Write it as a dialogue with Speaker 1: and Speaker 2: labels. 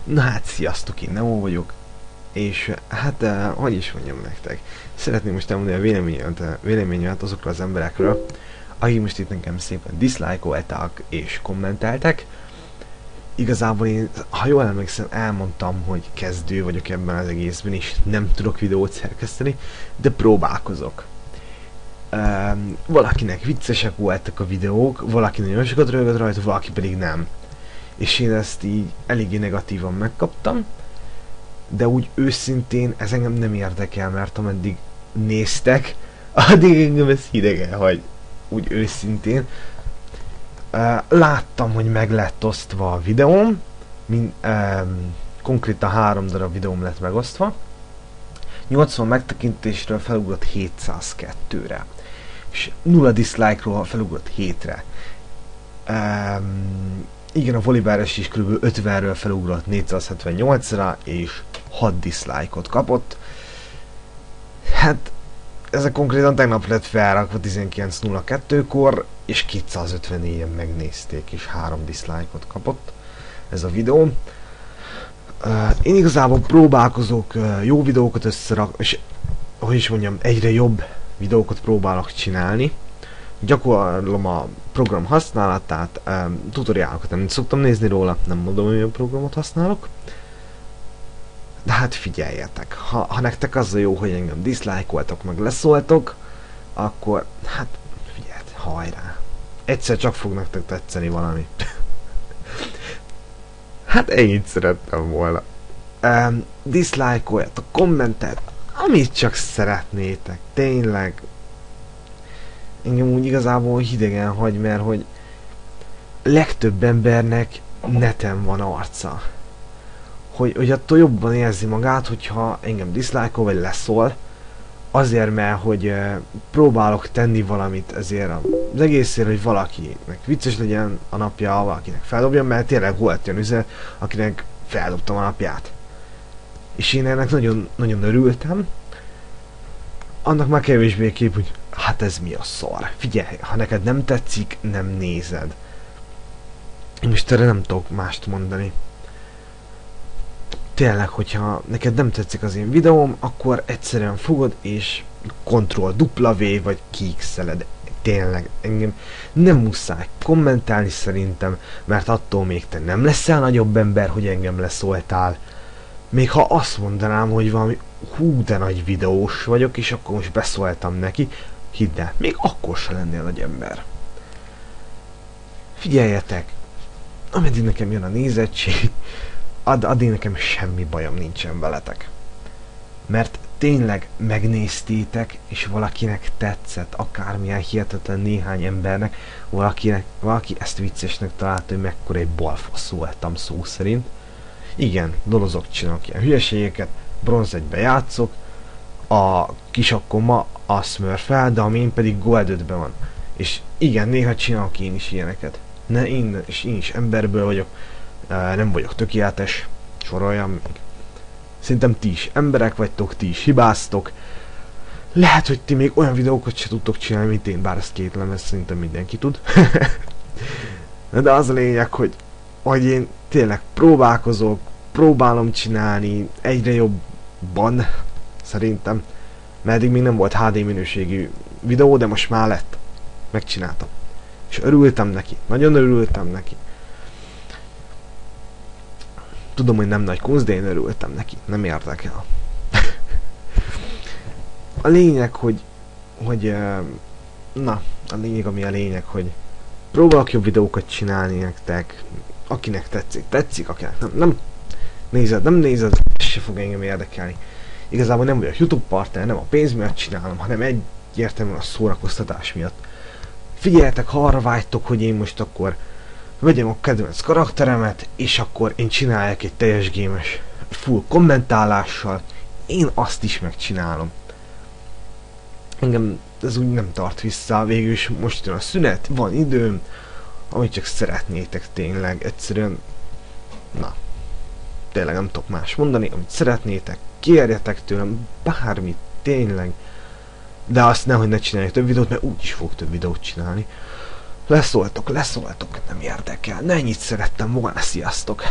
Speaker 1: Na hát, sziasztok, én Nemo vagyok, és hát, hogy is mondjam nektek, szeretném most elmondani a véleményemet azokról az emberekről, akik most itt nekem szépen dislike-olták és kommenteltek. Igazából én, ha jól emlékszem, elmondtam, hogy kezdő vagyok ebben az egészben, és nem tudok videót szerkeszteni, de próbálkozok. Valakinek viccesek voltak a videók, valaki nagyon sokat röhögött rajta, valaki pedig nem. És én ezt így eléggé negatívan megkaptam, de úgy őszintén ez engem nem érdekel, mert ameddig néztek, addig engem ez hidegen hagy, úgy őszintén. Láttam, hogy meg lett osztva a videóm, konkrétan 3 darab videóm lett megosztva, 80 megtekintésről felugrott 702-re, és 0 dislike-ról felugrott 7-re. Igen, a volleybáros is kb. 50-ről felugrott 478-ra, és 6 dislike-ot kapott. Hát, ez a konkrétan tegnap lett felrakva 19.02-kor, és 254-en megnézték, és 3 dislike-ot kapott ez a videó. Én igazából próbálkozok jó videókat összerakni, és hogy is mondjam, egyre jobb videókat próbálok csinálni. Gyakorlom a program használatát, tutoriálokat nem szoktam nézni róla, nem mondom, hogy milyen programot használok. De hát figyeljetek, ha nektek az a jó, hogy engem dislike-oltok, meg leszóltok, akkor hát figyeljetek, hajrá. Egyszer csak fog nektek tetszeni valami. Hát ennyit szerettem volna. Dislike-oljatok, kommentet, amit csak szeretnétek, tényleg. Engem úgy igazából hidegen hagy, mert hogy legtöbb embernek neten van arca. Hogy attól jobban érzi magát, hogyha engem dislike-ol vagy leszól, azért, mert hogy próbálok tenni valamit ezért az egészért, hogy valakinek vicces legyen a napja, valakinek feldobjam, mert tényleg volt olyan üzenet, akinek feldobtam a napját. És én ennek nagyon, nagyon örültem. Annak már kevésbé kép, hogy hát ez mi a szar. Figyelj, ha neked nem tetszik, nem nézed. Én most erre nem tudok mást mondani. Tényleg, hogyha neked nem tetszik az én videóm, akkor egyszerűen fogod és Ctrl-W vagy kiixeled. Tényleg, engem nem muszáj kommentálni szerintem, mert attól még te nem leszel nagyobb ember, hogy engem leszóltál. Még ha azt mondanám, hogy valami hú de nagy videós vagyok, és akkor most beszóltam neki, hidd el, még akkor se lennél nagy ember. Figyeljetek, ameddig nekem jön a nézettség, addig nekem semmi bajom nincsen veletek. Mert tényleg megnéztétek, és valakinek tetszett, akármilyen hihetetlen néhány embernek, valaki ezt viccesnek találta, hogy mekkora egy balfasz voltam szó szerint. Igen, dolozok, csinálok ilyen hülyeségeket, bronz 1-be játszok, a kisakkom a Smurf-fel, de a main pedig Gold 5-ben van. És igen, néha csinálok én is ilyeneket. Én is emberből vagyok, nem vagyok tökéletes, soroljam még. Szerintem ti is emberek vagytok, ti is hibáztok. Lehet, hogy ti még olyan videókat se tudtok csinálni, mint én, bár ezt kétlem, ezt szerintem mindenki tud. De az a lényeg, hogy én tényleg próbálkozok, próbálom csinálni egyre jobban, szerintem. Mert eddig még nem volt HD minőségű videó, de most már lett. Megcsináltam. És örültem neki, nagyon örültem neki. Tudom, hogy nem nagy kunst, de én örültem neki. Nem érdekel. A lényeg, na, a lényeg, ami a lényeg, hogy próbálok jobb videókat csinálni nektek. Akinek tetszik, akinek nem nézed, ez se fog engem érdekelni. Igazából nem vagyok YouTube partner, nem a pénz miatt csinálom, hanem egyértelműen a szórakoztatás miatt. Figyeljetek, ha arra vágytok, hogy én most akkor vegyem a kedvenc karakteremet, és akkor én csináljak egy teljes gémes full kommentálással, én azt is megcsinálom. Engem ez úgy nem tart vissza, végül is most jön a szünet, van időm, amit csak szeretnétek tényleg, egyszerűen, na, tényleg nem tudok más mondani, amit szeretnétek, kérjetek tőlem bármit, tényleg, de azt nehogy ne csinálják több videót, mert úgyis fog több videót csinálni. Leszóltok, nem érdekel, ne ennyit szerettem volna, sziasztok!